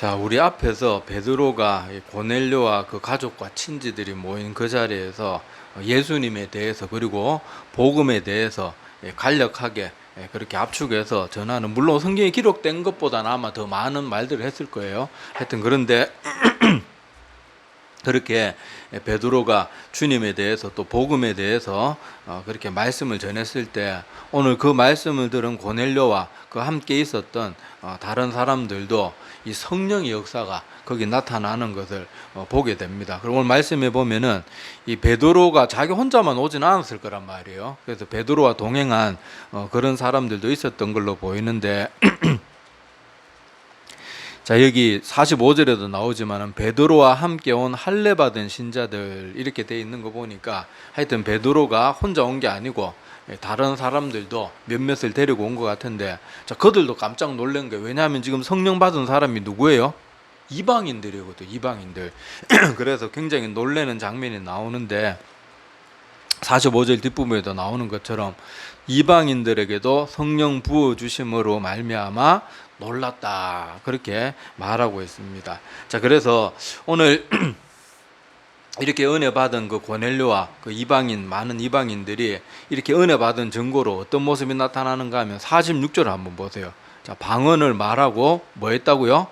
자, 우리 앞에서 베드로가 고넬료와 그 가족과 친지들이 모인 그 자리에서 예수님에 대해서 그리고 복음에 대해서 간략하게 그렇게 압축해서 전하는, 물론 성경에 기록된 것보다는 아마 더 많은 말들을 했을 거예요. 하여튼 그런데 그렇게 베드로가 주님에 대해서 또 복음에 대해서 그렇게 말씀을 전했을 때, 오늘 그 말씀을 들은 고넬료와 그 함께 있었던 다른 사람들도 이 성령의 역사가 거기 나타나는 것을 보게 됩니다. 그리고 오늘 말씀에 보면은 이 베드로가 자기 혼자만 오진 않았을 거란 말이에요. 그래서 베드로와 동행한 그런 사람들도 있었던 걸로 보이는데 자, 여기 45절에도 나오지만은 베드로와 함께 온 할례 받은 신자들 이렇게 돼 있는 거 보니까 하여튼 베드로가 혼자 온 게 아니고 다른 사람들도 몇몇을 데리고 온 것 같은데, 자, 그들도 깜짝 놀란 거예요. 왜냐하면 지금 성령 받은 사람이 누구예요? 이방인들이거든, 이방인들. 그래서 굉장히 놀라는 장면이 나오는데 45절 뒷부분에도 나오는 것처럼 이방인들에게도 성령 부어 주심으로 말미암아 놀랐다, 그렇게 말하고 있습니다. 자, 그래서 오늘 이렇게 은혜 받은 그 고넬료와 그 이방인, 많은 이방인들이 이렇게 은혜 받은 증거로 어떤 모습이 나타나는가 하면 46절을 한번 보세요. 자, 방언을 말하고 뭐 했다고요?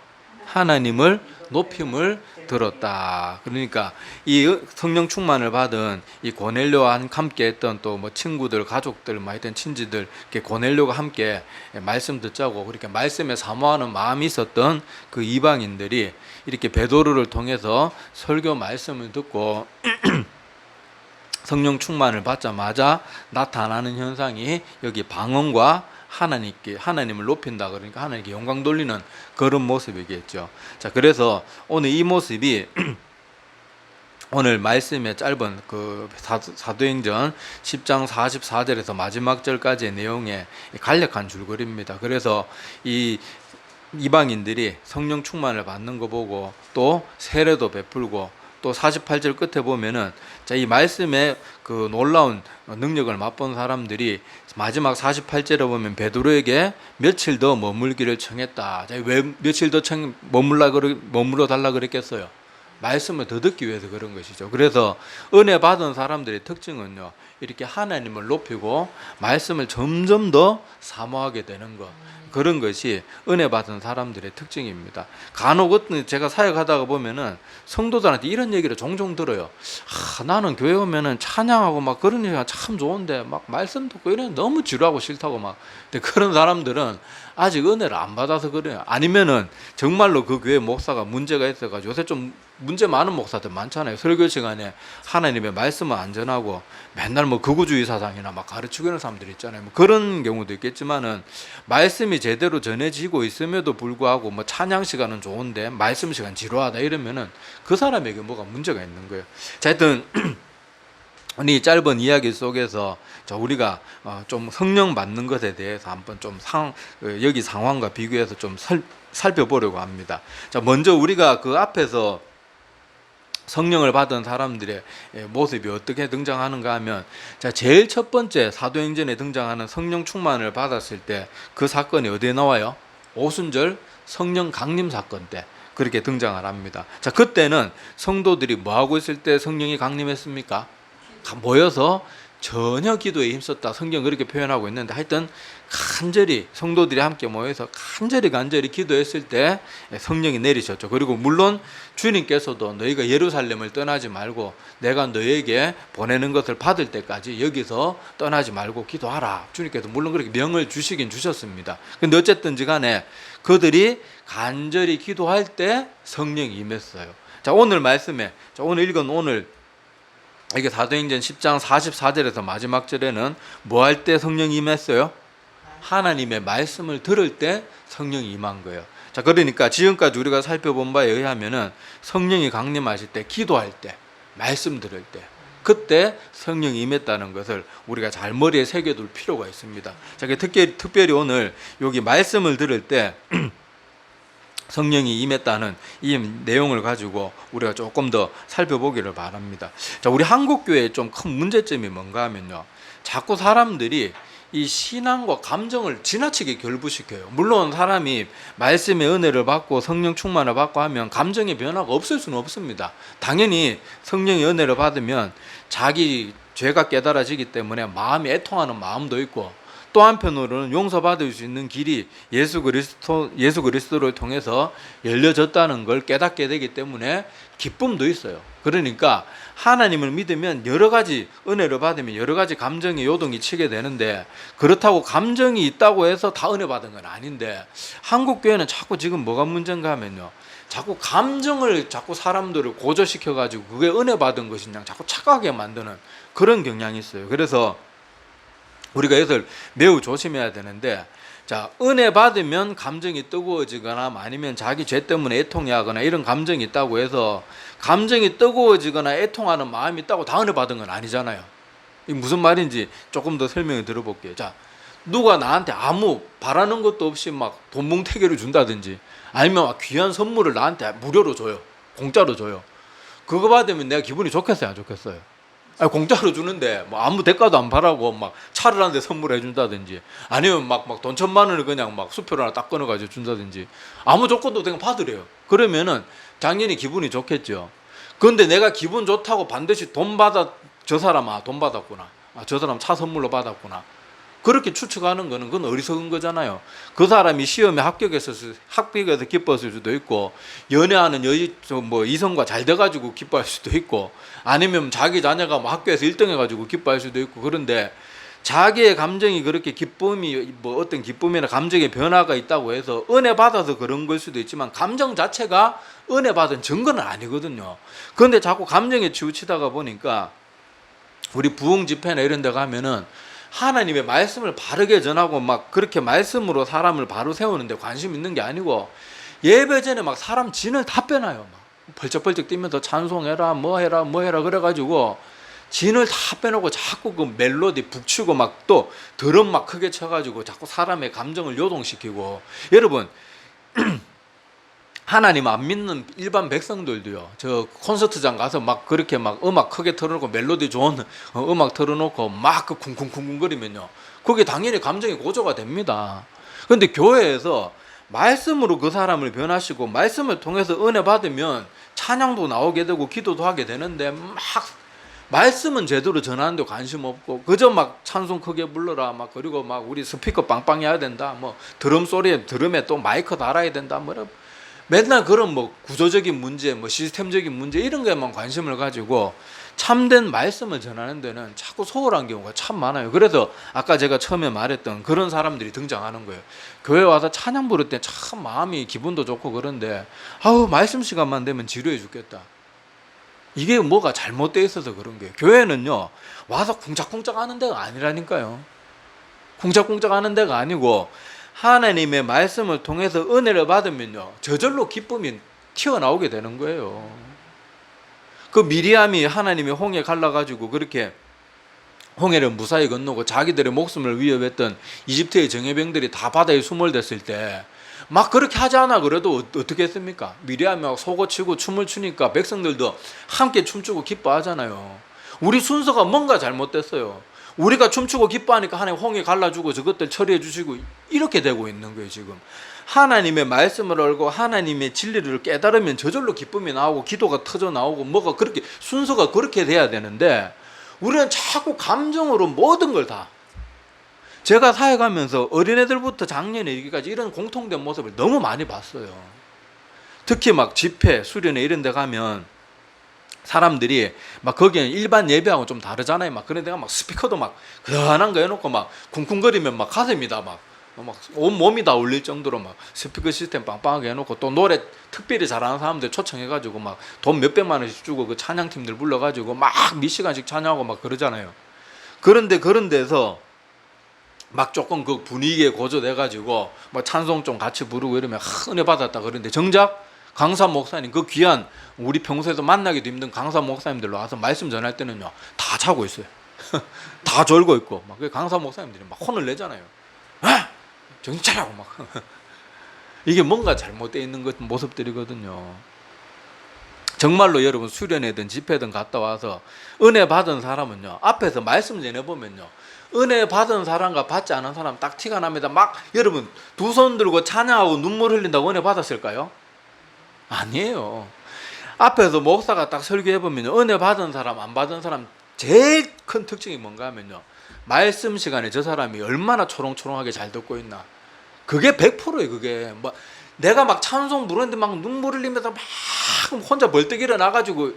하나님을 높임을 들었다. 그러니까 이 성령 충만을 받은 이 고넬료와 함께 했던 또 뭐 친구들, 가족들, 뭐 하여튼 친지들, 이렇게 고넬료가 함께 말씀 듣자고 그렇게 말씀에 사모하는 마음이 있었던 그 이방인들이 이렇게 베드로를 통해서 설교 말씀을 듣고 성령 충만을 받자마자 나타나는 현상이 여기 방언과 하나님을 높인다, 그러니까 하나님께 영광 돌리는 그런 모습이겠죠. 자, 그래서 오늘 이 모습이 오늘 말씀의 짧은 그 사도행전 10장 44절에서 마지막 절까지의 내용에 간략한 줄거리입니다. 그래서 이 이방인들이 성령 충만을 받는 거 보고 또 세례도 베풀고 또 48절 끝에 보면은, 자, 이 말씀의 그 놀라운 능력을 맛본 사람들이 마지막 48절에 보면 베드로에게 며칠 더 머물기를 청했다. 자, 왜 며칠 더 머물러 달라 그랬겠어요? 말씀을 더 듣기 위해서 그런 것이죠. 그래서 은혜 받은 사람들의 특징은요, 이렇게 하나님을 높이고 말씀을 점점 더 사모하게 되는 것, 그런 것이 은혜 받은 사람들의 특징입니다. 간혹 제가 사역하다가 보면은 성도들한테 이런 얘기를 종종 들어요. 나는 교회 오면은 찬양하고 막 그런 얘기가 참 좋은데 막 말씀 듣고 이런 너무 지루하고 싫다고 막. 근데 그런 사람들은 아직 은혜를 안 받아서 그래요. 아니면은 정말로 그 교회 목사가 문제가 있어가지고, 요새 좀 문제 많은 목사들 많잖아요. 설교 시간에 하나님의 말씀을 안 전하고 맨날 뭐 극우주의 사상이나 막 가르치고 있는 사람들 있잖아요. 뭐 그런 경우도 있겠지만은 말씀이 제대로 전해지고 있음에도 불구하고 뭐 찬양 시간은 좋은데 말씀 시간 지루하다 이러면은 그 사람에게 뭐가 문제가 있는 거예요. 자, 하여튼 이 짧은 이야기 속에서 우리가 좀 성령 받는 것에 대해서 한번 좀 여기 상황과 비교해서 좀 살펴보려고 합니다. 자, 먼저 우리가 그 앞에서 성령을 받은 사람들의 모습이 어떻게 등장하는가 하면, 자, 제일 첫 번째 사도행전에 등장하는 성령 충만을 받았을 때 그 사건이 어디에 나와요? 오순절 성령 강림 사건 때 그렇게 등장을 합니다. 자, 그때는 성도들이 뭐 하고 있을 때 성령이 강림했습니까? 모여서 전혀 기도에 힘썼다, 성경 그렇게 표현하고 있는데, 하여튼 간절히 성도들이 함께 모여서 간절히 기도했을 때 성령이 내리셨죠. 그리고 물론 주님께서도 너희가 예루살렘을 떠나지 말고 내가 너희에게 보내는 것을 받을 때까지 여기서 떠나지 말고 기도하라, 주님께서 물론 그렇게 명을 주시긴 주셨습니다. 근데 어쨌든지 간에 그들이 간절히 기도할 때 성령이 임했어요. 자, 오늘 말씀에, 오늘 이게 사도행전 10장 44절에서 마지막 절에는 뭐 할 때 성령이 임했어요? 하나님의 말씀을 들을 때 성령이 임한 거예요. 자, 그러니까 지금까지 우리가 살펴본 바에 의하면은 성령이 강림하실 때, 기도할 때, 말씀 들을 때, 그때 성령이 임했다는 것을 우리가 잘 머리에 새겨둘 필요가 있습니다. 자, 특별히 오늘 여기 말씀을 들을 때 성령이 임했다는 이 내용을 가지고 우리가 조금 더 살펴보기를 바랍니다. 자, 우리 한국교회의 좀 큰 문제점이 뭔가 하면요, 자꾸 사람들이 이 신앙과 감정을 지나치게 결부시켜요. 물론 사람이 말씀의 은혜를 받고 성령 충만을 받고 하면 감정의 변화가 없을 수는 없습니다. 당연히 성령의 은혜를 받으면 자기 죄가 깨달아지기 때문에 마음이 애통하는 마음도 있고, 또 한편으로는 용서받을 수 있는 길이 예수 그리스도를 통해서 열려졌다는 걸 깨닫게 되기 때문에 기쁨도 있어요. 그러니까 하나님을 믿으면 여러 가지 은혜를 받으면 여러 가지 감정의 요동이 치게 되는데, 그렇다고 감정이 있다고 해서 다 은혜 받은 건 아닌데, 한국 교회는 자꾸 지금 뭐가 문제인가 하면요, 자꾸 감정을 자꾸 사람들을 고조시켜 가지고 그게 은혜 받은 것이냐 자꾸 착각하게 만드는 그런 경향이 있어요. 그래서 우리가 이것을 매우 조심해야 되는데, 자, 은혜 받으면 감정이 뜨거워지거나 아니면 자기 죄 때문에 애통해 하거나 이런 감정이 있다고 해서 감정이 뜨거워지거나 애통하는 마음이 있다고 다 은혜 받은 건 아니잖아요. 이게 무슨 말인지 조금 더 설명을 들어볼게요. 자, 누가 나한테 아무 바라는 것도 없이 막 돈 뭉태기를 준다든지 아니면 막 귀한 선물을 나한테 무료로 줘요. 공짜로 줘요. 그거 받으면 내가 기분이 좋겠어요, 안 좋겠어요? 아니, 공짜로 주는데 뭐 아무 대가도 안 바라고 막 차를 한 대 선물해 준다든지 아니면 막 돈 1,000만 원을 그냥 막 수표를 하나 딱 끊어가지고 준다든지 아무 조건도 그냥 받으래요. 그러면은 당연히 기분이 좋겠죠. 그런데 내가 기분 좋다고 반드시 저 사람 돈 받았구나, 저 사람 차 선물로 받았구나, 그렇게 추측하는 거는 그건 어리석은 거잖아요. 그 사람이 시험에 합격해서 기뻤을 수도 있고, 연애하는 이성과 잘 돼가지고 기뻐할 수도 있고, 아니면 자기 자녀가 뭐 학교에서 1등 해가지고 기뻐할 수도 있고. 그런데 자기의 감정이 그렇게 기쁨이 어떤 기쁨이나 감정의 변화가 있다고 해서 은혜 받아서 그런 걸 수도 있지만 감정 자체가 은혜 받은 증거는 아니거든요. 그런데 자꾸 감정에 치우치다가 보니까 우리 부흥 집회나 이런 데 가면은 하나님의 말씀을 바르게 전하고 막 그렇게 말씀으로 사람을 바로 세우는데 관심 있는 게 아니고, 예배 전에 막 사람 진을 다 빼놔요. 막 벌쩍벌쩍 뛰면서 찬송해라 뭐 해라 그래가지고 진을 다 빼놓고 자꾸 그 멜로디 북치고 막 또 드럼 막 크게 쳐가지고 자꾸 사람의 감정을 요동시키고. 여러분 하나님 안 믿는 일반 백성들도요, 저 콘서트장 가서 막 그렇게 막 음악 크게 틀어놓고 멜로디 좋은 음악 틀어놓고 막 그 쿵쿵쿵쿵거리면요, 그게 당연히 감정이 고조가 됩니다. 그런데 교회에서 말씀으로 그 사람을 변화시고 말씀을 통해서 은혜 받으면 찬양도 나오게 되고 기도도 하게 되는데, 막 말씀은 제대로 전하는데 관심 없고 그저 막 찬송 크게 불러라 막, 그리고 막 우리 스피커 빵빵 해야 된다, 뭐 드럼에 또 마이크 달아야 된다, 뭐 맨날 그런 뭐 구조적인 문제, 뭐 시스템적인 문제 이런 것에만 관심을 가지고 참된 말씀을 전하는 데는 자꾸 소홀한 경우가 참 많아요. 그래서 아까 제가 처음에 말했던 그런 사람들이 등장하는 거예요. 교회 와서 찬양 부를 때 참 마음이 기분도 좋고 그런데 말씀 시간만 되면 지루해 죽겠다. 이게 뭐가 잘못되어 있어서 그런 거예요. 교회는요, 와서 쿵짝쿵짝 하는 데가 아니라니까요. 쿵짝쿵짝 하는 데가 아니고 하나님의 말씀을 통해서 은혜를 받으면요, 저절로 기쁨이 튀어나오게 되는 거예요. 그 미리암이 하나님의 홍해 갈라가지고 그렇게 홍해를 무사히 건너고 자기들의 목숨을 위협했던 이집트의 정예병들이 다 바다에 수몰됐을 때 막 그렇게 하지 않아 그래도 어떻게 했습니까? 미리암이 막 속어치고 춤을 추니까 백성들도 함께 춤추고 기뻐하잖아요. 우리 순서가 뭔가 잘못됐어요. 우리가 춤추고 기뻐하니까 하나님 홍해 갈라주고 저것들 처리해 주시고 이렇게 되고 있는 거예요. 지금 하나님의 말씀을 알고 하나님의 진리를 깨달으면 저절로 기쁨이 나오고 기도가 터져 나오고 뭐가 그렇게 순서가 그렇게 돼야 되는데, 우리는 자꾸 감정으로 모든 걸 다. 제가 사역하면서 어린애들부터 장년에 이르기까지 이런 공통된 모습을 너무 많이 봤어요. 특히 막 집회, 수련회 이런 데 가면 사람들이 막 거기는 일반 예배하고 좀 다르잖아요. 막 그런 데가 막 스피커도 막 그만한 거 해놓고 막 쿵쿵거리면 막 가슴이 다 막 온 몸이 다 울릴 정도로 막 스피커 시스템 빵빵하게 해놓고, 또 노래 특별히 잘하는 사람들 초청해가지고 막 돈 몇백만 원씩 주고 그 찬양팀들 불러가지고 막 몇 시간씩 찬양하고 막 그러잖아요. 그런데 그런 데서 막 조금 그 분위기에 고조돼가지고 막 찬송 좀 같이 부르고 이러면 은혜 받았다 그러는데, 정작 강사 목사님, 그 귀한 우리 평소에도 만나기도 힘든 강사 목사님들 와서 말씀 전할 때는요, 다 자고 있어요. 다 졸고 있고 막 그 강사 목사님들이 막 혼을 내잖아요. 정신 차리라고 막. 이게 뭔가 잘못되어 있는 것 모습들이거든요. 정말로 여러분 수련회든 집회든 갔다 와서 은혜 받은 사람은요, 앞에서 말씀 전해보면요, 은혜 받은 사람과 받지 않은 사람 딱 티가 납니다. 막 여러분 두 손 들고 찬양하고 눈물 흘린다고 은혜 받았을까요? 아니에요. 앞에서 목사가 딱 설교해보면 은혜 받은 사람 안 받은 사람 제일 큰 특징이 뭔가 하면요, 말씀 시간에 저 사람이 얼마나 초롱초롱하게 잘 듣고 있나. 그게 100%예요. 그게 뭐 내가 막 찬송 부르는데 막 눈물 흘리면서 막 혼자 벌떡 일어나가지고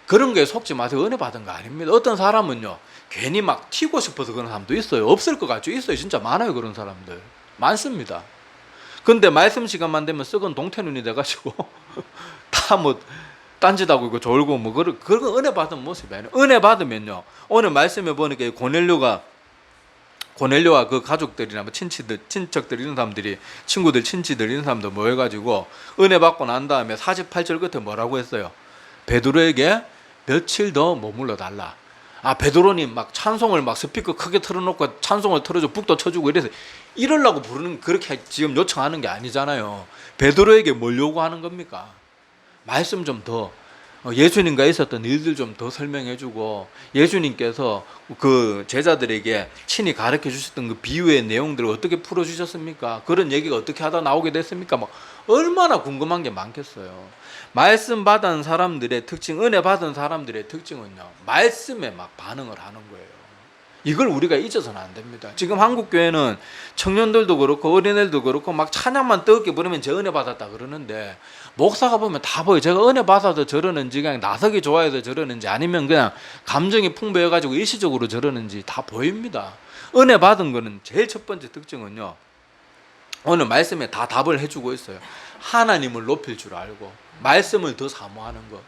그런 거에 속지 마세요. 은혜 받은 거 아닙니다. 어떤 사람은요 괜히 막 튀고 싶어서 그런 사람도 있어요. 없을 것 같죠? 있어요. 진짜 많아요. 그런 사람들 많습니다. 근데 말씀 시간만 되면 썩은 동태눈이 돼가지고 다 뭐 딴짓하고 이거 졸고 뭐 그런 은혜 받은 모습이 아니에요. 은혜 받으면요, 오늘 말씀해 보니까 고넬료와 그 가족들이나 뭐 친척들 이런 사람들이, 친구들 친지들 이런 사람들 모여가지고 은혜 받고 난 다음에 48절 끝에 뭐라고 했어요? 베드로에게 며칠 더 머물러 달라. 아, 베드로님 막 찬송을 막 스피커 크게 틀어놓고 찬송을 틀어줘 북도 쳐주고 이래서 이러려고 부르는, 그렇게 지금 요청하는 게 아니잖아요. 베드로에게 뭘 요구하는 겁니까? 말씀 좀 더, 예수님과 있었던 일들 좀 더 설명해주고, 예수님께서 그 제자들에게 친히 가르쳐 주셨던 그 비유의 내용들을 어떻게 풀어주셨습니까? 그런 얘기가 어떻게 하다 나오게 됐습니까? 뭐 얼마나 궁금한 게 많겠어요. 말씀 받은 사람들의 특징, 은혜 받은 사람들의 특징은요, 말씀에 막 반응을 하는 거예요. 이걸 우리가 잊어서는 안 됩니다. 지금 한국교회는 청년들도 그렇고 어린애들도 그렇고 막 찬양만 뜨겁게 부르면 제 은혜 받았다 그러는데, 목사가 보면 다 보여요. 제가 은혜 받아서 저러는지, 그냥 나서기 좋아해서 저러는지, 아니면 그냥 감정이 풍부해가지고 일시적으로 저러는지 다 보입니다. 은혜 받은 거는 제일 첫 번째 특징은요, 오늘 말씀에 다 답을 해주고 있어요. 하나님을 높일 줄 알고 말씀을 더 사모하는 것,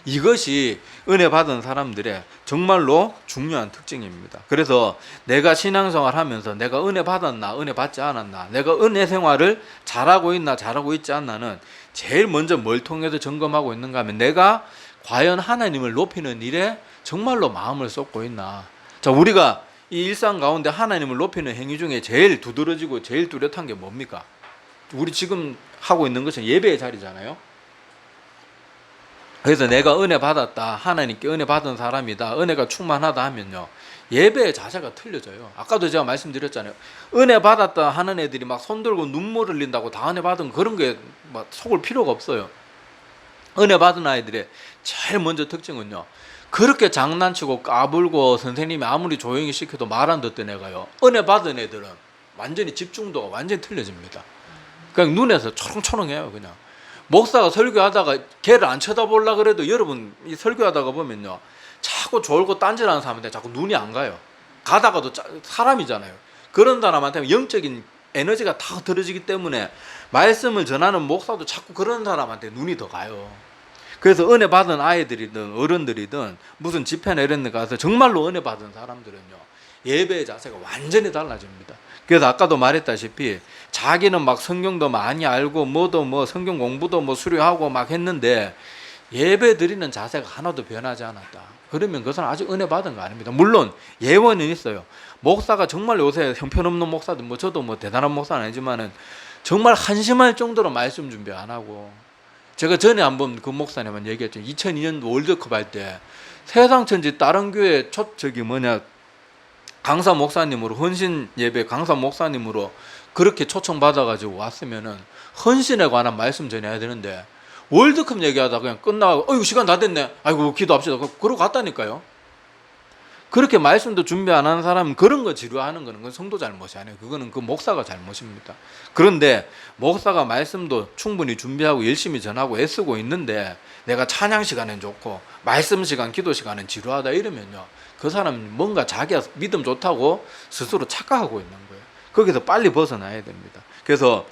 이것이 은혜 받은 사람들의 정말로 중요한 특징입니다. 그래서 내가 신앙생활 하면서 내가 은혜 받았나 은혜 받지 않았나, 내가 은혜 생활을 잘하고 있나 잘하고 있지 않나는 제일 먼저 뭘 통해서 점검하고 있는가 하면, 내가 과연 하나님을 높이는 일에 정말로 마음을 쏟고 있나. 자, 우리가 이 일상 가운데 하나님을 높이는 행위 중에 제일 두드러지고 제일 뚜렷한 게 뭡니까? 우리 지금 하고 있는 것은 예배의 자리잖아요. 그래서 내가 은혜 받았다, 하나님께 은혜 받은 사람이다, 은혜가 충만하다 하면요, 예배의 자세가 틀려져요. 아까도 제가 말씀드렸잖아요. 은혜 받았다 하는 애들이 막 손들고 눈물 흘린다고 다 은혜 받은 그런 게 막 속을 필요가 없어요. 은혜 받은 아이들의 제일 먼저 특징은요, 그렇게 장난치고 까불고 선생님이 아무리 조용히 시켜도 말 안 듣던 애가요, 은혜 받은 애들은 완전히 집중도가 완전히 틀려집니다. 그냥 눈에서 초롱초롱해요. 그냥 목사가 설교하다가 걔를 안 쳐다보려고 그래도, 여러분 이 설교하다가 보면요, 자꾸 졸고 딴짓하는 사람한테 자꾸 눈이 안 가요. 가다가도 사람이잖아요. 그런 사람한테는 영적인 에너지가 다 들어지기 때문에 말씀을 전하는 목사도 자꾸 그런 사람한테 눈이 더 가요. 그래서 은혜 받은 아이들이든 어른들이든 무슨 집회나 이런 데 가서 정말로 은혜 받은 사람들은요, 예배의 자세가 완전히 달라집니다. 그래서 아까도 말했다시피 자기는 막 성경도 많이 알고 뭐도 뭐 성경 공부도 뭐 수료하고 막 했는데 예배 드리는 자세가 하나도 변하지 않았다. 그러면 그것은 아직 은혜 받은 거 아닙니다. 물론 예원은 있어요. 목사가 정말 요새 형편없는 목사들, 뭐 저도 뭐 대단한 목사는 아니지만은 정말 한심할 정도로 말씀 준비 안 하고, 제가 전에 한번 그 목사님한테 얘기했죠. 2002년 월드컵 할 때 세상천지 다른 교회 강사 목사님으로, 헌신 예배 강사 목사님으로 그렇게 초청받아가지고 왔으면은 헌신에 관한 말씀 전해야 되는데, 월드컵 얘기하다 그냥 끝나고 어이구 시간 다 됐네, 아이고 기도합시다, 그러고 갔다니까요. 그렇게 말씀도 준비 안 하는 사람은 그런 거 지루하는 거는 그건 성도 잘못이 아니에요. 그거는 그 목사가 잘못입니다. 그런데 목사가 말씀도 충분히 준비하고 열심히 전하고 애쓰고 있는데 내가 찬양 시간은 좋고 말씀 시간, 기도 시간은 지루하다 이러면요, 그 사람은 뭔가 자기가 믿음 좋다고 스스로 착각하고 있는 거예요. 거기서 빨리 벗어나야 됩니다. 그래서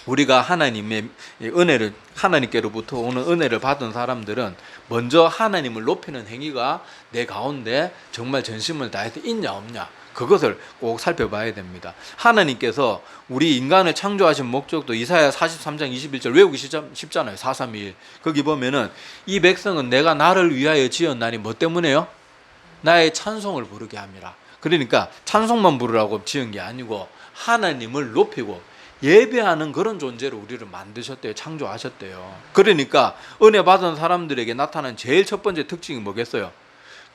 우리가 하나님의 은혜를, 하나님께로부터 오는 은혜를 받은 사람들은 먼저 하나님을 높이는 행위가 내 가운데 정말 전심을 다해서 있냐 없냐, 그것을 꼭 살펴봐야 됩니다. 하나님께서 우리 인간을 창조하신 목적도 이사야 43장 21절 외우기 쉽잖아요. 431 거기 보면은 이 백성은 내가 나를 위하여 지었나니 뭐 때문에요? 나의 찬송을 부르게 함이라. 그러니까 찬송만 부르라고 지은 게 아니고 하나님을 높이고 예배하는 그런 존재로 우리를 만드셨대요. 창조하셨대요. 그러니까 은혜 받은 사람들에게 나타난 제일 첫 번째 특징이 뭐겠어요?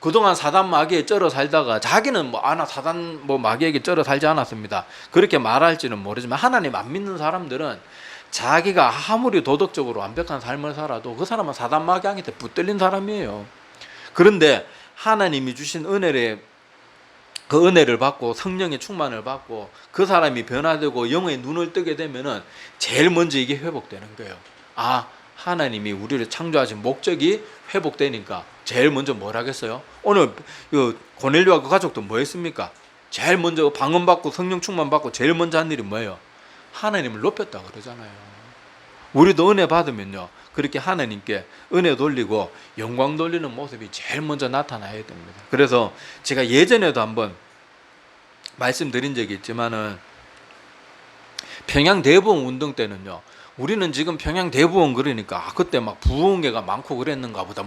그동안 사단 마귀에 쩔어 살다가 자기는 나 사단 마귀에게 쩔어 살지 않았습니다. 그렇게 말할지는 모르지만 하나님 안 믿는 사람들은 자기가 아무리 도덕적으로 완벽한 삶을 살아도 그 사람은 사단 마귀한테 붙들린 사람이에요. 그런데 하나님이 주신 그 은혜를 받고 성령의 충만을 받고 그 사람이 변화되고 영의 눈을 뜨게 되면은 제일 먼저 이게 회복되는 거예요. 하나님이 우리를 창조하신 목적이 회복되니까 제일 먼저 뭘 하겠어요? 오늘 고넬료와 그 가족도 뭐 했습니까? 제일 먼저 방언 받고 성령 충만 받고 제일 먼저 한 일이 뭐예요? 하나님을 높였다 그러잖아요. 우리도 은혜 받으면요, 그렇게 하나님께 은혜 돌리고 영광 돌리는 모습이 제일 먼저 나타나야 됩니다. 그래서 제가 예전에도 한번 말씀드린 적이 있지만은 평양 대부흥 운동 때는요, 우리는 지금 평양 대부흥 그러니까 그때 막 부흥회가 많고 그랬는가 보다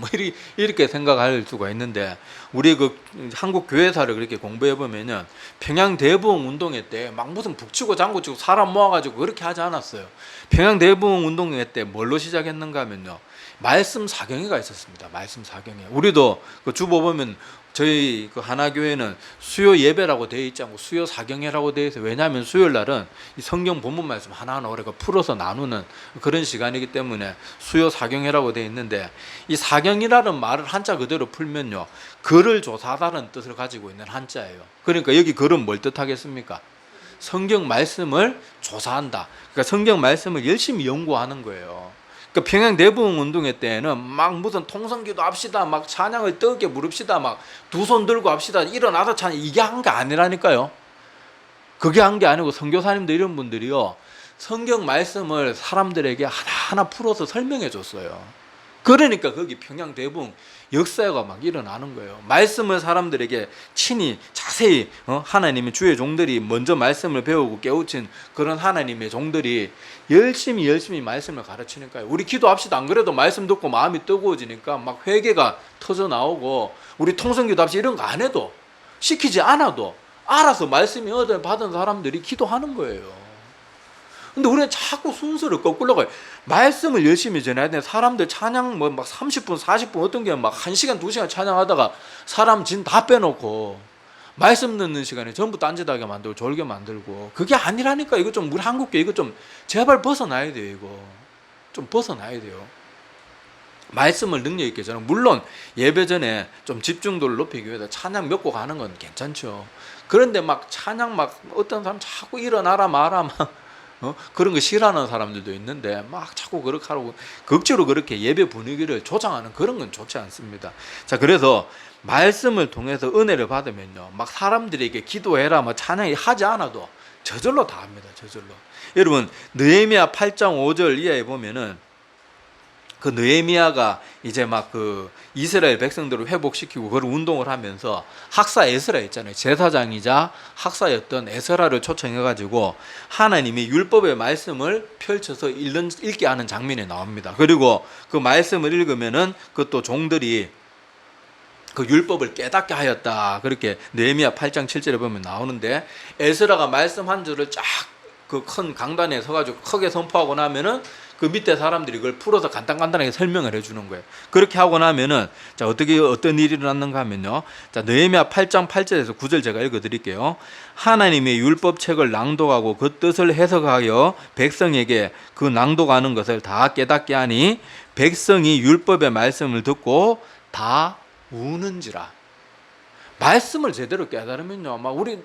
이렇게 생각할 수가 있는데, 우리 그 한국 교회사를 그렇게 공부해 보면은 평양 대부흥 운동회 때 막 무슨 북치고 장구치고 사람 모아가지고 그렇게 하지 않았어요. 평양 대부흥 운동회 때 뭘로 시작했는가 하면요, 말씀 사경회가 있었습니다. 말씀 사경회. 우리도 그 주보 보면 저희 그 하나교회는 수요 예배라고 되어 있지 않고 수요 사경회라고 되어 있어요. 왜냐하면 수요일 날은 이 성경 본문 말씀 하나하나 우리가 풀어서 나누는 그런 시간이기 때문에 수요 사경회라고 되어 있는데, 이 사경이라는 말을 한자 그대로 풀면요, 글을 조사하다는 뜻을 가지고 있는 한자예요. 그러니까 여기 글은 뭘 뜻하겠습니까? 성경 말씀을 조사한다. 그러니까 성경 말씀을 열심히 연구하는 거예요. 그 평양 대부흥 운동회 때는 막 무슨 통성기도 합시다, 막 찬양을 뜨겁게 부릅시다, 막 두 손 들고 합시다, 일어나서 찬양, 이게 한 게 아니라니까요. 그게 한 게 아니고 선교사님들 이런 분들이요, 성경 말씀을 사람들에게 하나하나 풀어서 설명해 줬어요. 그러니까 거기 평양 대부흥 역사가 막 일어나는 거예요. 말씀을 사람들에게 친히 자세히 하나님의 주의 종들이 먼저 말씀을 배우고 깨우친 그런 하나님의 종들이 열심히 말씀을 가르치니까요. 우리 기도합시다. 안 그래도 말씀 듣고 마음이 뜨거워지니까 막 회개가 터져 나오고, 우리 통성기도 합시다 이런 거 안 해도, 시키지 않아도 알아서 말씀이 받은 사람들이 기도하는 거예요. 근데 우리는 자꾸 순서를 거꾸로 가요. 말씀을 열심히 전해야 돼. 사람들 찬양 막 30분, 40분, 어떤 게 막 1시간, 2시간 찬양하다가 사람 진 다 빼놓고 말씀 듣는 시간에 전부 딴짓하게 만들고 졸게 만들고, 그게 아니라니까. 이거 좀 우리 한국교 이거 좀 제발 벗어나야 돼요. 이거 좀 벗어나야 돼요. 말씀을 능력 있게 전하고, 물론 예배 전에 좀 집중도를 높이기 위해서 찬양 몇 곡 하는 건 괜찮죠. 그런데 막 찬양 막 어떤 사람 자꾸 일어나라 마라 막 그런 거 싫어하는 사람들도 있는데 막 자꾸 그렇게 하라고 억지로 그렇게 예배 분위기를 조장하는 그런 건 좋지 않습니다. 자, 그래서 말씀을 통해서 은혜를 받으면요, 막 사람들에게 기도해라 뭐 찬양이 하지 않아도 저절로 다 합니다. 저절로. 여러분 느헤미야 8장 5절 이하에 보면은 그 느헤미야가 이제 막 그 이스라엘 백성들을 회복시키고 그런 운동을 하면서 학사 에스라 있잖아요. 제사장이자 학사였던 에스라를 초청해가지고 하나님이 율법의 말씀을 펼쳐서 읽게 하는 장면이 나옵니다. 그리고 그 말씀을 읽으면은 그것도 종들이 그 율법을 깨닫게 하였다. 그렇게 느헤미야 8장 7절에 보면 나오는데, 에스라가 말씀 한 줄을 쫙 그 큰 강단에 서가지고 크게 선포하고 나면은 그 밑에 사람들이 그걸 풀어서 간단하게 설명을 해주는 거예요. 그렇게 하고 나면은 자, 어떤 일이 일어났는가 하면요, 자, 느헤미야 8장 8절에서 9절 제가 읽어드릴게요. 하나님의 율법책을 낭독하고 그 뜻을 해석하여 백성에게 그 낭독하는 것을 다 깨닫게 하니 백성이 율법의 말씀을 듣고 다 우는지라. 말씀을 제대로 깨달으면요, 막 우리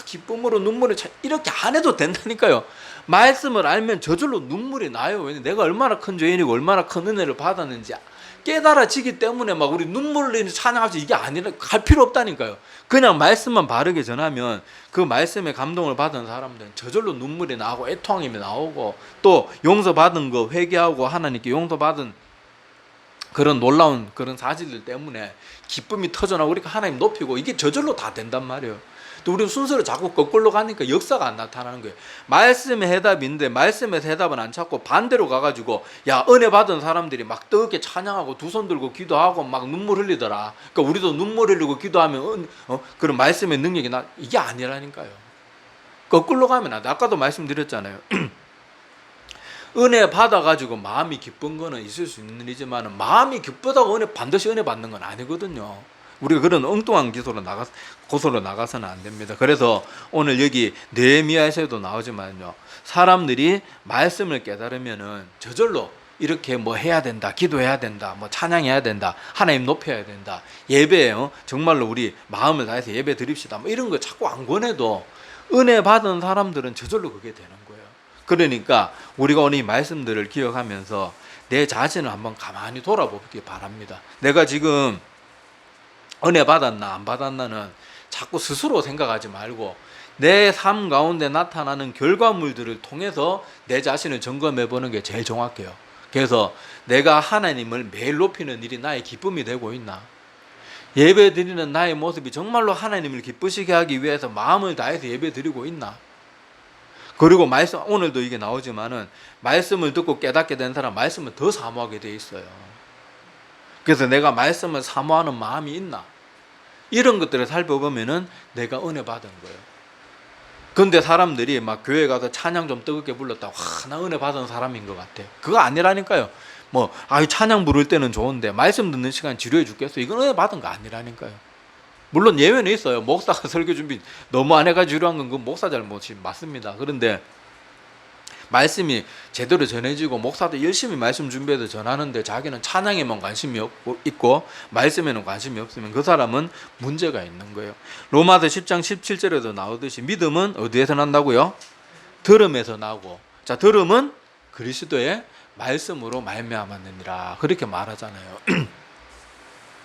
기쁨으로 눈물이 이렇게 안 해도 된다니까요. 말씀을 알면 저절로 눈물이 나요. 왜냐면 내가 얼마나 큰 죄인이고 얼마나 큰 은혜를 받았는지 깨달아지기 때문에 막 우리 눈물을 흘리는 찬양하지, 이게 아니라 갈 필요 없다니까요. 그냥 말씀만 바르게 전하면 그 말씀에 감동을 받은 사람들은 저절로 눈물이 나고 애통함이 나오고, 또 용서받은 거 회개하고 하나님께 용서받은 그런 놀라운 그런 사실들 때문에 기쁨이 터져나오고 우리가 하나님 높이고, 이게 저절로 다 된단 말이에요. 또 우리 순서를 자꾸 거꾸로 가니까 역사가 안 나타나는 거예요. 말씀의 해답이 있는데 말씀의 해답은 안 찾고 반대로 가가지고, 야, 은혜 받은 사람들이 막 뜨겁게 찬양하고 두 손 들고 기도하고 막 눈물 흘리더라. 그러니까 우리도 눈물 흘리고 기도하면 그런 말씀의 능력이 이게 아니라니까요. 거꾸로 가면 안 돼. 아까도 말씀드렸잖아요. 은혜 받아가지고 마음이 기쁜 거는 있을 수 있는 일이지만 마음이 기쁘다고 반드시 은혜 받는 건 아니거든요. 우리가 그런 엉뚱한 고소로 나가서는 안 됩니다. 그래서 오늘 여기 느헤미야에서도 나오지만요, 사람들이 말씀을 깨달으면은 저절로 이렇게 뭐 해야 된다, 기도해야 된다, 뭐 찬양해야 된다, 하나님 높여야 된다, 예배예요, 정말로 우리 마음을 다해서 예배 드립시다, 뭐 이런 거 자꾸 안 권해도 은혜 받은 사람들은 저절로 그게 되는 거예요. 그러니까 우리가 오늘 이 말씀들을 기억하면서 내 자신을 한번 가만히 돌아보기 바랍니다. 내가 지금 은혜 받았나 안 받았나는 자꾸 스스로 생각하지 말고 내 삶 가운데 나타나는 결과물들을 통해서 내 자신을 점검해 보는 게 제일 정확해요. 그래서 내가 하나님을 매일 높이는 일이 나의 기쁨이 되고 있나? 예배 드리는 나의 모습이 정말로 하나님을 기쁘시게 하기 위해서 마음을 다해서 예배 드리고 있나? 그리고 말씀, 오늘도 이게 나오지만은 말씀을 듣고 깨닫게 된 사람 말씀을 더 사모하게 돼 있어요. 그래서 내가 말씀을 사모하는 마음이 있나? 이런 것들을 살펴보면은 내가 은혜 받은 거예요. 근데 사람들이 막 교회 가서 찬양 좀 뜨겁게 불렀다고, 나 은혜 받은 사람인 것 같아. 그거 아니라니까요. 뭐, 찬양 부를 때는 좋은데 말씀 듣는 시간 지루해 죽겠어. 이건 은혜 받은 거 아니라니까요. 물론 예외는 있어요. 목사가 설교 준비 너무 안 해가지고 지루한 건 그 목사 잘못이 맞습니다. 그런데 말씀이 제대로 전해지고 목사도 열심히 말씀 준비해서 전하는데 자기는 찬양에만 관심이 있고 말씀에는 관심이 없으면 그 사람은 문제가 있는 거예요. 로마서 10장 17절에도 나오듯이 믿음은 어디에서 난다고요? 들음에서 나고, 자, 들음은 그리스도의 말씀으로 말미암았느니라, 그렇게 말하잖아요.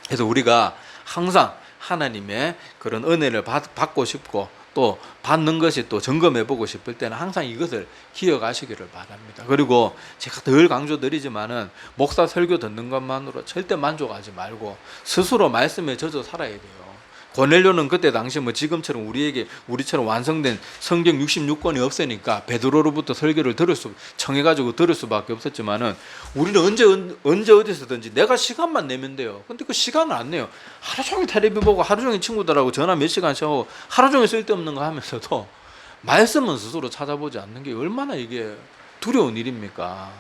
그래서 우리가 항상 하나님의 그런 은혜를 받고 싶고 또 받는 것이 또 점검해보고 싶을 때는 항상 이것을 기억하시기를 바랍니다. 그리고 제가 늘 강조드리지만은 목사 설교 듣는 것만으로 절대 만족하지 말고 스스로 말씀에 젖어 살아야 돼요. 고넬료는 그때 당시 뭐 지금처럼 우리처럼 완성된 성경 66권이 없으니까 베드로로부터 설교를 청해가지고 들을 수밖에 없었지만은 우리는 언제 어디서든지 내가 시간만 내면 돼요. 근데 그 시간을 안 내요. 하루 종일 텔레비 보고 하루 종일 친구들하고 전화 몇 시간씩 하고 하루 종일 쓸데없는 거 하면서도 말씀은 스스로 찾아보지 않는 게 얼마나 이게 두려운 일입니까?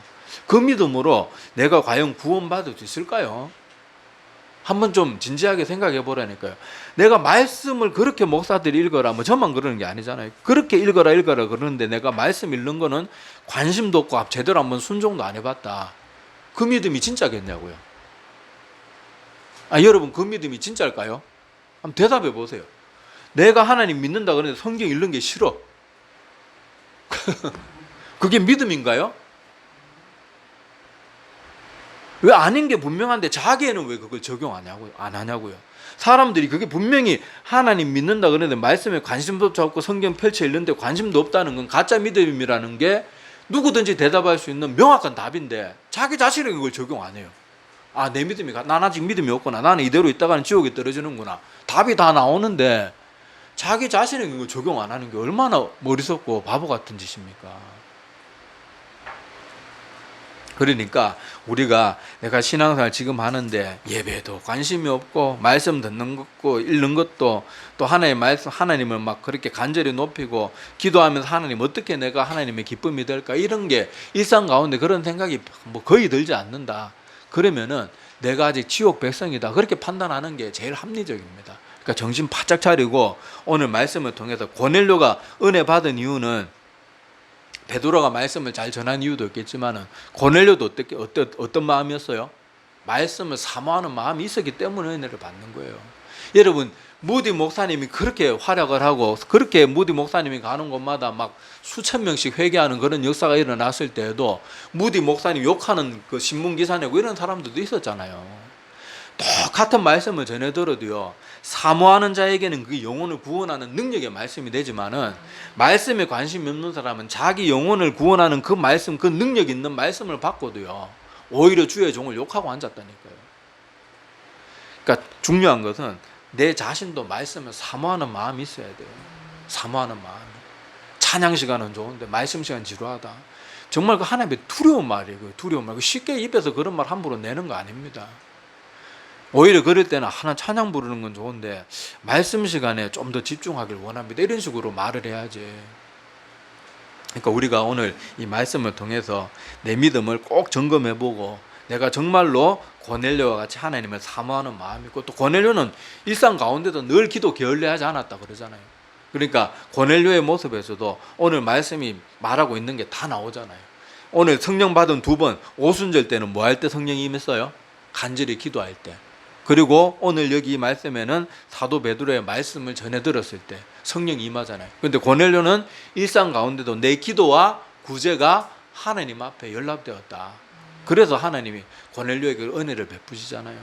그 믿음으로 내가 과연 구원받을 수 있을까요? 한번 좀 진지하게 생각해 보라니까요. 내가 말씀을 그렇게 목사들이 읽어라, 뭐 저만 그러는 게 아니잖아요. 그렇게 읽어라 그러는데 내가 말씀 읽는 거는 관심도 없고 제대로 한번 순종도 안 해봤다. 그 믿음이 진짜겠냐고요. 여러분, 그 믿음이 진짜일까요? 한번 대답해 보세요. 내가 하나님 믿는다 그러는데 성경 읽는 게 싫어. 그게 믿음인가요? 왜 아닌 게 분명한데 자기에는 왜 그걸 적용 안 하냐고요. 사람들이 그게 분명히 하나님 믿는다 그러는데 말씀에 관심도 없고 성경 펼쳐 읽는데 관심도 없다는 건 가짜 믿음이라는 게 누구든지 대답할 수 있는 명확한 답인데 자기 자신에게 그걸 적용 안 해요. 내 믿음이, 난 아직 믿음이 없구나, 나는 이대로 있다가는 지옥에 떨어지는구나, 답이 다 나오는데 자기 자신에게 그걸 적용 안 하는 게 얼마나 머리속고 바보 같은 짓입니까? 그러니까 우리가 내가 신앙생활 지금 하는데 예배도 관심이 없고 말씀 듣는 것도 읽는 것도 또 하나님의 말씀, 하나님을 막 그렇게 간절히 높이고 기도하면서 하나님 어떻게 내가 하나님의 기쁨이 될까, 이런 게 일상 가운데 그런 생각이 뭐 거의 들지 않는다. 그러면은 내가 아직 지옥 백성이다, 그렇게 판단하는 게 제일 합리적입니다. 그러니까 정신 바짝 차리고 오늘 말씀을 통해서 고넬료가 은혜 받은 이유는 베드로가 말씀을 잘 전한 이유도 있겠지만은 고넬료도 어떤 마음이었어요? 말씀을 사모하는 마음이 있었기 때문에 은혜를 받는 거예요. 여러분, 무디 목사님이 그렇게 활약을 하고 그렇게 무디 목사님이 가는 곳마다 막 수천 명씩 회개하는 그런 역사가 일어났을 때에도 무디 목사님 욕하는 그 신문 기사 내고 이런 사람들도 있었잖아요. 똑같은 말씀을 전해 들어도요, 사모하는 자에게는 그 영혼을 구원하는 능력의 말씀이 되지만은 말씀에 관심이 없는 사람은 자기 영혼을 구원하는 그 말씀, 그 능력 있는 말씀을 받고도요 오히려 주의 종을 욕하고 앉았다니까요. 그러니까 중요한 것은 내 자신도 말씀을 사모하는 마음이 있어야 돼요. 사모하는 마음이. 찬양 시간은 좋은데 말씀 시간 지루하다. 정말 그 하나님의 두려운 말이에요. 두려운 말. 쉽게 입에서 그런 말 함부로 내는 거 아닙니다. 오히려 그럴 때는 하나 찬양 부르는 건 좋은데 말씀 시간에 좀 더 집중하길 원합니다, 이런 식으로 말을 해야지. 그러니까 우리가 오늘 이 말씀을 통해서 내 믿음을 꼭 점검해보고 내가 정말로 고넬료와 같이 하나님을 사모하는 마음이 있고, 또 고넬료는 일상 가운데도 늘 기도 게을리하지 않았다 그러잖아요. 그러니까 고넬료의 모습에서도 오늘 말씀이 말하고 있는 게 다 나오잖아요. 오늘 성령 받은 2번, 오순절 때는 뭐 할 때 성령이 임했어요? 간절히 기도할 때. 그리고 오늘 여기 말씀에는 사도 베드로의 말씀을 전해 들었을 때 성령이 임하잖아요. 그런데 고넬료는 일상 가운데도 내 기도와 구제가 하나님 앞에 연락되었다. 그래서 하나님이 고넬료에게 은혜를 베푸시잖아요.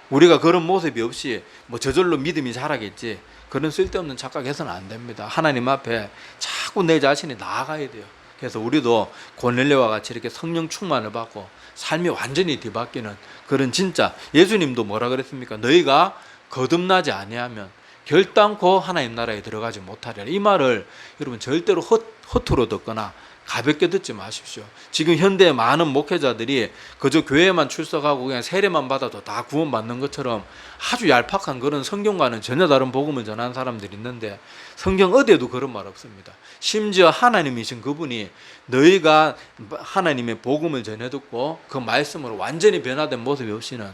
우리가 그런 모습이 없이 뭐 저절로 믿음이 자라겠지, 그런 쓸데없는 착각해서는 안 됩니다. 하나님 앞에 자꾸 내 자신이 나아가야 돼요. 그래서 우리도 고넬료와 같이 이렇게 성령 충만을 받고 삶이 완전히 뒤바뀌는 그런, 진짜 예수님도 뭐라 그랬습니까? 너희가 거듭나지 아니하면 결단코 하나님 나라에 들어가지 못하리라. 이 말을 여러분 절대로 허투루 듣거나 가볍게 듣지 마십시오. 지금 현대의 많은 목회자들이 그저 교회만 출석하고 그냥 세례만 받아도 다 구원받는 것처럼 아주 얄팍한 그런 성경과는 전혀 다른 복음을 전하는 사람들이 있는데, 성경 어디에도 그런 말 없습니다. 심지어 하나님이신 그분이 너희가 하나님의 복음을 전해 듣고 그 말씀으로 완전히 변화된 모습이 없이는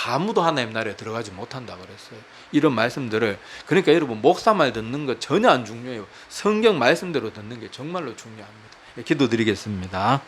아무도 하나님 나라에 들어가지 못한다 그랬어요. 이런 말씀들을, 그러니까 여러분 목사 말 듣는 거 전혀 안 중요해요. 성경 말씀대로 듣는 게 정말로 중요합니다. 기도드리겠습니다.